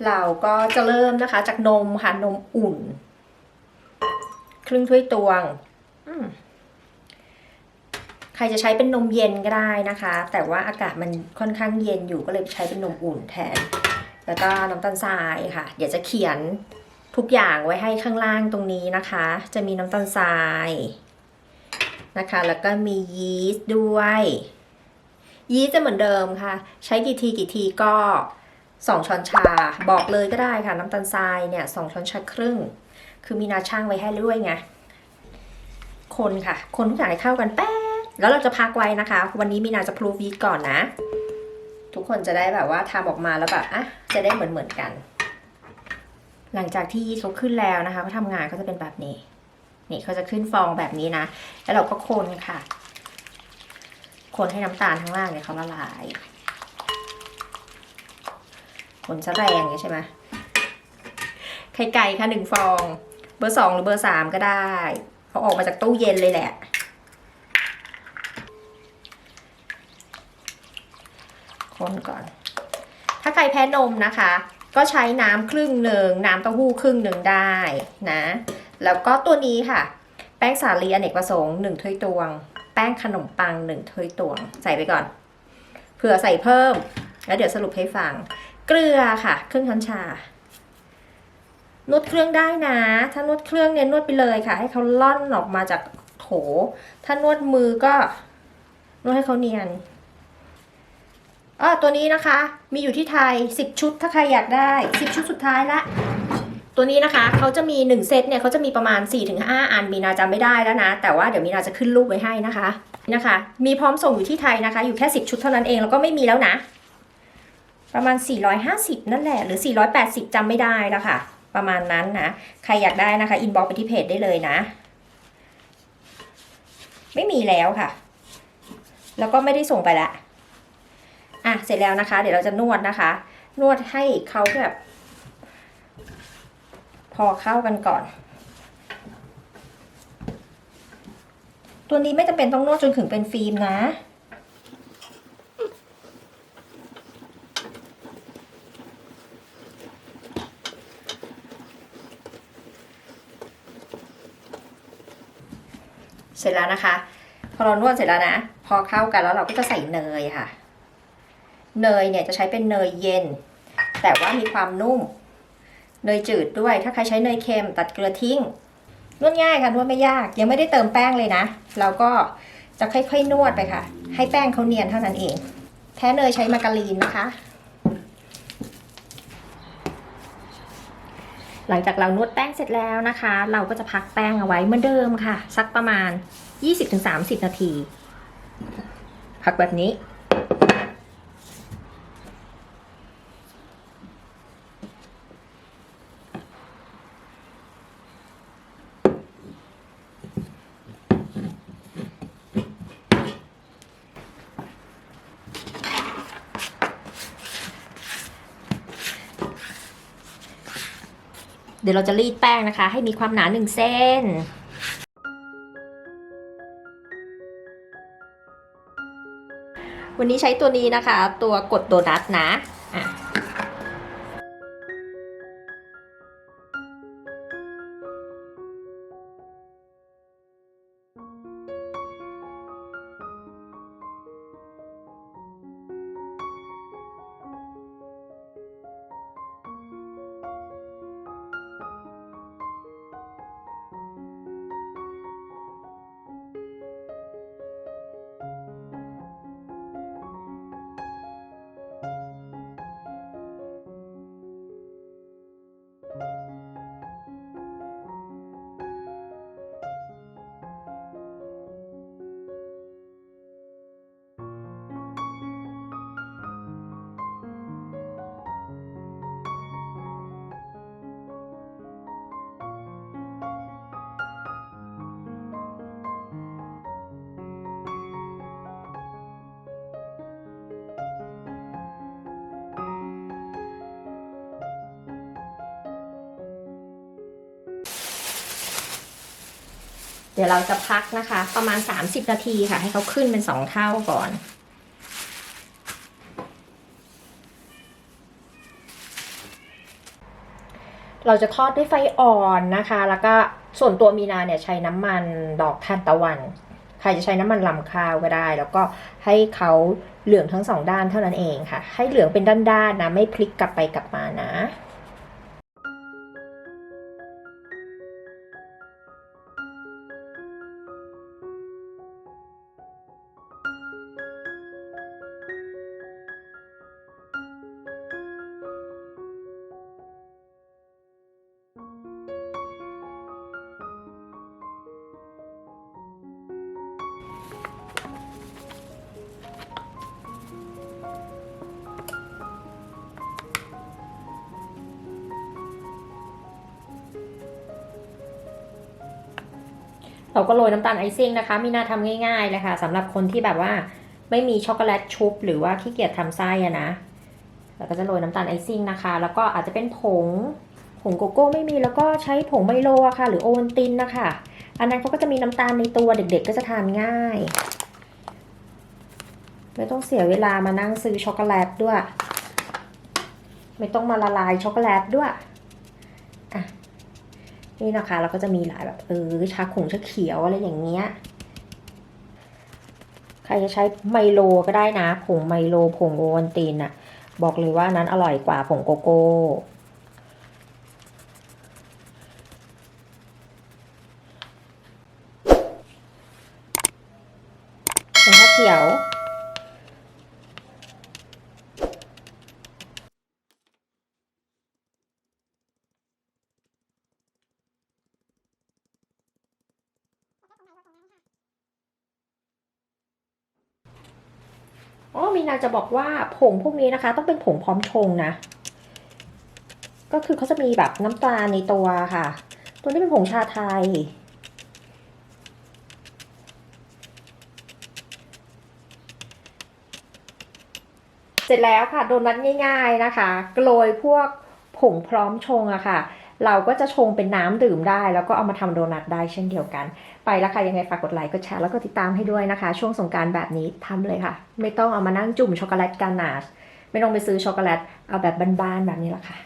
เราก็จะเริ่มนะคะจากนมค่ะนมอุ่นครึ่งถ้วยตวงใครจะใช้เป็นนมเย็นก็ได้นะคะแต่ว่าอากาศมันค่อนข้างเย็นอยู่ก็เลยใช้เป็นนมอุ่นแทนแล้วก็น้ำตาลทรายค่ะเดี๋ยวจะเขียนทุกอย่างไว้ให้ข้างล่างตรงนี้นะคะจะมีน้ำตาลทรายนะคะแล้วก็มียีสต์ด้วยยีสต์จะเหมือนเดิมค่ะใช้กี่ทีก็2 ช้อนชาบอกเลยก็ได้ค่ะน้ำตาลทรายเนี่ย2 ช้อนชาครึ่งคือมีนาช่างไว้ให้ด้วยไงคนค่ะคนทุกอย่างให้เข้ากันแป๊บแล้วเราจะพักไว้นะคะวันนี้มีนาจะพรูฟยีสต์ก่อนนะทุกคนจะได้แบบว่าทำออกมาแล้วแบบจะได้เหมือนกันหลังจากที่ยีสต์เขาขึ้นแล้วนะคะเขาทำงานเขาจะเป็นแบบนี้นี่เขาจะขึ้นฟองแบบนี้นะแล้วเราก็คนค่ะคนให้น้ำตาลข้างล่างเนี่ยเขาละลายคนจะแรงอย่างนี้ใช่ไหมไข่ไก่ค่ะ1 ฟองเบอร์ 2หรือเบอร์ 3ก็ได้เอาออกมาจากตู้เย็นเลยแหละคนก่อนถ้าใครแพ้นมนะคะก็ใช้น้ำครึ่งหนึ่งน้ำเต้าหู้ครึ่งหนึ่งได้นะแล้วก็ตัวนี้ค่ะแป้งสาลีอเนกประสงค์1 ถ้วยตวงแป้งขนมปัง1 ถ้วยตวงใส่ไปก่อนเผื่อใส่เพิ่มแล้วเดี๋ยวสรุปให้ฟังเกลือค่ะครึ่งช้อนชานวดเครื่องได้นะถ้านวดเครื่องเนี่ยนวดไปเลยค่ะให้เขาล่อนออกมาจากโถถ้านวดมือก็นวดให้เขาเนียนตัวนี้นะคะมีอยู่ที่ไทย10 ชุดถ้าใครอยากได้10 ชุดสุดท้ายละตัวนี้นะคะเขาจะมี1 เซตเนี่ยเขาจะมีประมาณ 4-5 อันมีนาจำไม่ได้แล้วนะแต่ว่าเดี๋ยวมีนาจะขึ้นรูปไว้ให้นะคะมีพร้อมส่งอยู่ที่ไทยนะคะอยู่แค่10 ชุดเท่านั้นเองแล้วก็ไม่มีแล้วนะประมาณ450นั่นแหละหรือ480จำไม่ได้แล้วค่ะประมาณนั้นนะใครอยากได้นะคะอินบ็อกซ์ไปที่เพจได้เลยนะไม่มีแล้วค่ะแล้วก็ไม่ได้ส่งไปละเสร็จแล้วนะคะเดี๋ยวเราจะนวดนะคะนวดให้เขาแบบพอเข้ากันก่อนตัวนี้ไม่จำเป็นต้องนวดจนถึงเป็นฟิล์มนะเสร็จแล้วนะคะพอเรานวดเสร็จแล้วนะพอเข้ากันแล้วเราก็จะใส่เนยค่ะเนยเนี่ยจะใช้เป็นเนยเย็นแต่ว่ามีความนุ่มเนยจืดด้วยถ้าใครใช้เนยเค็มตัดเกลือทิ้งนวดง่ายค่ะนวดไม่ยากยังไม่ได้เติมแป้งเลยนะเราก็จะค่อยๆนวดไปค่ะให้แป้งเขาเนียนเท่านั้นเองแท้เนยใช้มาการีนนะคะหลังจากเรานวดแป้งเสร็จแล้วนะคะเราก็จะพักแป้งเอาไว้เหมือนเดิมค่ะสักประมาณ 20-30 นาทีพักแบบนี้เดี๋ยวเราจะรีดแป้งนะคะให้มีความหนา1 เส้นวันนี้ใช้ตัวนี้นะคะตัวกดโดนัทนะเดี๋ยวเราจะพักนะคะประมาณ30 นาทีค่ะให้เขาขึ้นเป็น2 เท่าก่อน เราจะทอดด้วยไฟอ่อนนะคะ แล้วก็ส่วนตัวมีนาเนี่ยใช้น้ำมันดอกทานตะวันใครจะใช้น้ำมันลำข้าวก็ได้ แล้วก็ให้เขาเหลืองทั้งสองด้านเท่านั้นเองค่ะให้เหลืองเป็นด้านๆนะไม่พลิกกลับไปกลับมานะเราก็โรยน้ำตาลไอซิ่งนะคะมีนาทำง่ายๆเลยค่ะสำหรับคนที่แบบว่าไม่มีช็อกโกแลตชุบหรือว่าขี้เกียจทำไส้อะนะเราก็จะโรยน้ำตาลไอซิ่งนะคะแล้วก็อาจจะเป็นผงโกโก้ไม่มีแล้วก็ใช้ผงไมโลอะค่ะหรือโอวัลตินนะคะอันนั้นเขาก็จะมีน้ำตาลในตัวเด็กๆก็จะทานง่ายไม่ต้องเสียเวลามานั่งซื้อช็อกโกแลตด้วยไม่ต้องมาละลายช็อกโกแลตด้วยอ่ะนี่นะคะเราก็จะมีหลายแบบชาเขียวอะไรอย่างเงี้ยใครจะใช้ไมโลก็ได้นะผงไมโลผงโอวัลตินอะบอกเลยว่านั้นอร่อยกว่าผงโกโก้ผงชาเขียวมีนาจะบอกว่าผงพวกนี้นะคะต้องเป็นผงพร้อมชงนะก็คือเขาจะมีแบบน้ำตาลในตัวค่ะตัวนี้เป็นผงชาไทยเสร็จแล้วค่ะโดนัทง่ายๆนะคะโรยพวกผงพร้อมชงอะค่ะเราก็จะชงเป็นน้ำดื่มได้แล้วก็เอามาทำโดนัทได้เช่นเดียวกันไปแล้วค่ะยังไงฝากกดไลค์กดแชร์แล้วก็ติดตามให้ด้วยนะคะช่วงสงกรานต์แบบนี้ทำเลยค่ะไม่ต้องเอามานั่งจุ่มช็อกโกแลตกานาชไม่ต้องไปซื้อช็อกโกแลตเอาแบบบ้านๆแบบนี้ละค่ะ